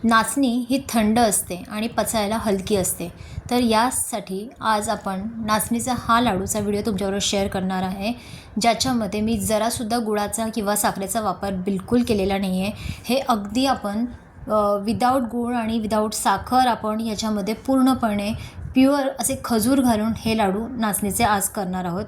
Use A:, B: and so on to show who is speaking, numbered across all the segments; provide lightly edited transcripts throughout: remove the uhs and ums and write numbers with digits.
A: नाचणी ही थंड असते आणि पचायला हलकी असते. तर यासाठी आज आपण नाचणीचा हा लाडूचा व्हिडिओ तुमच्याबरोबर शेअर करणार आहे, ज्याच्यामध्ये मी जरासुद्धा गुळाचा किंवा साखरेचा वापर बिलकुल केलेला नाही आहे. हे अगदी आपण विदाऊट गूळ आणि विदाऊट साखर आपण याच्यामध्ये पूर्णपणे प्युअर असे खजूर घालून हे लाडू नाचणीचे आज करणार आहोत.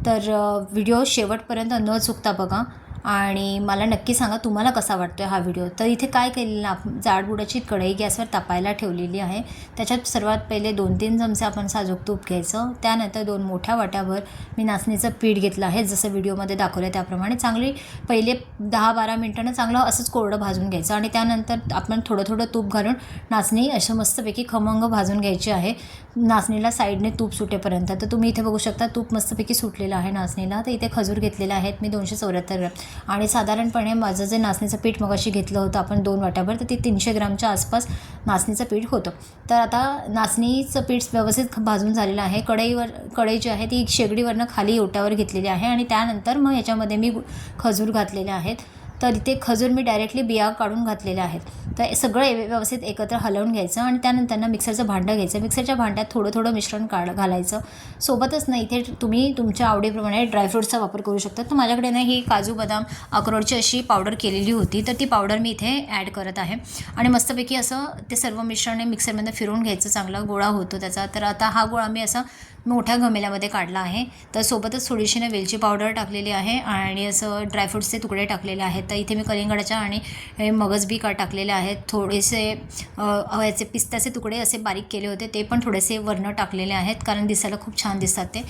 A: तर व्हिडिओ शेवटपर्यंत न चुकता बघा आणि मला नक्की सांगा तुम्हाला कसा वाटतो हा व्हिडिओ. तर इथे काय केलेलं आपण, जाडबुडाची कढई गॅसवर तापायला ठेवलेली आहे. त्याच्यात सर्वात पहिले 2-3 चमचे आपण साजूक तूप घ्यायचं. त्यानंतर 2 मोठ्या वाट्याभर मी नाचणीचं पीठ घेतलं आहे, जसं व्हिडिओमध्ये दाखवलं त्याप्रमाणे. चांगली पहिले 10-12 मिनिटांनं चांगलं असंच कोरडं भाजून घ्यायचं आणि त्यानंतर आपण थोडं थोडं तूप घालून नाचणी असं मस्तपैकी खमंग भाजून घ्यायची आहे, नाचणीला साईडने तूप सुटेपर्यंत. तर तुम्ही इथे बघू शकता तूप मस्तपैकी सुटलेलं आहे नाचणीला. तर इथे खजूर घेतलेले आहेत मी 274 ग्रॅम आणि साधारणपणे माझं जे नाचणीचं पीठ मगाशी घेतलं होतं आपण 2 वाट्याभर, तर ते 300 ग्रामच्या आसपास नाचणीचं पीठ होतं. तर आता नाचणीचं पीठ व्यवस्थित भाजून झालेलं आहे. कढई जी आहे ती शेगडीवरनं खाली ओट्यावर घेतलेली आहे आणि त्यानंतर मग याच्यामध्ये मी खजूर घातलेले आहेत. तर इथे खजूर मी डायरेक्टली बिया काढून घातलेल्या आहेत. तर सगळं व्यवस्थित एकत्र हलवून घ्यायचं आणि त्यानंतर मिक्सरचं भांडं घ्यायचं. मिक्सरच्या भांड्यात थोडं थोडं मिश्रण घालायचं. सोबतच ना इथे तुम्ही तुमच्या आवडीप्रमाणे ड्रायफ्रूट्सचा वापर करू शकता. तर माझ्याकडे ना ही काजू बदाम अक्रोडची अशी पावडर केलेली होती, तर ती पावडर मी इथे ॲड करत आहे आणि मस्तपैकी असं ते सर्व मिश्रण मिक्सरमध्ये फिरवून घ्यायचं. चांगला गोळा होतो त्याचा. तर आता हा गोळा मी असा मोठ्या घमेल्यामध्ये काढला आहे. तर सोबतच थोडीशी ना वेलची पावडर टाकलेली आहे आणि असं ड्रायफ्रूट्सचे तुकडे टाकलेले आहेत. तर इथे मी कलिंगडाच्या आणि मगज बी टाकलेले आहेत. थोडेसे याचे पिस्त्याचे तुकडे असे बारीक केले होते, ते पण थोडेसे वरनं टाकलेले आहेत, कारण दिसायला खूप छान दिसतात ते.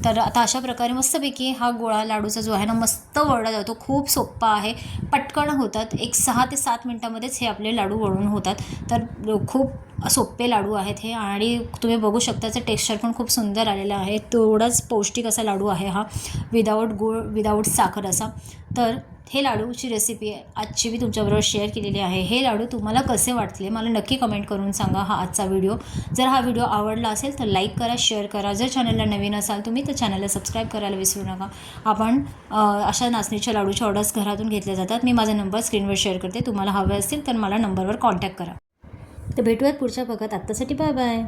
A: तर आता अशा प्रकारे मस्तपैकी हा गोळा लाडूचा जो आहे ना मस्त वळला जातो. खूप सोप्पा आहे, पटकन होतात. एक 6 ते 7 मिनटामध्येच हे आपले लाडू वळून होतात. तर खूप सोपे लाडू आहेत हे आणि तुम्ही बघू शकता त्याचं टेक्स्चर पण खूप सुंदर आलेलं आहे. तेवढाच पौष्टिक असा लाडू आहे हा, विदाऊट गूळ विदाऊट साखर असा. तर हे लाडूची रेसिपी आजची मी तुमच्याबरोबर शेअर केलेली आहे. हे लाडू तुम्हाला कसे वाटले मला नक्की कमेंट करून सांगा हा आजचा व्हिडिओ. जर हा व्हिडिओ आवडला असेल तर लाईक करा, शेअर करा. जर चॅनलला नवीन असाल तुम्ही तर चॅनलला सबस्क्राईब करायला विसरू नका. आपण अशा नाचणीच्या लाडूच्या ऑर्डर्स घरातून घेतल्या जातात. मी माझा नंबर स्क्रीनवर शेअर करते. तुम्हाला हवे असतील तर मला नंबरवर कॉन्टॅक्ट करा. तर भेटूयात पुढच्या भागात. आत्तासाठी बाय बाय.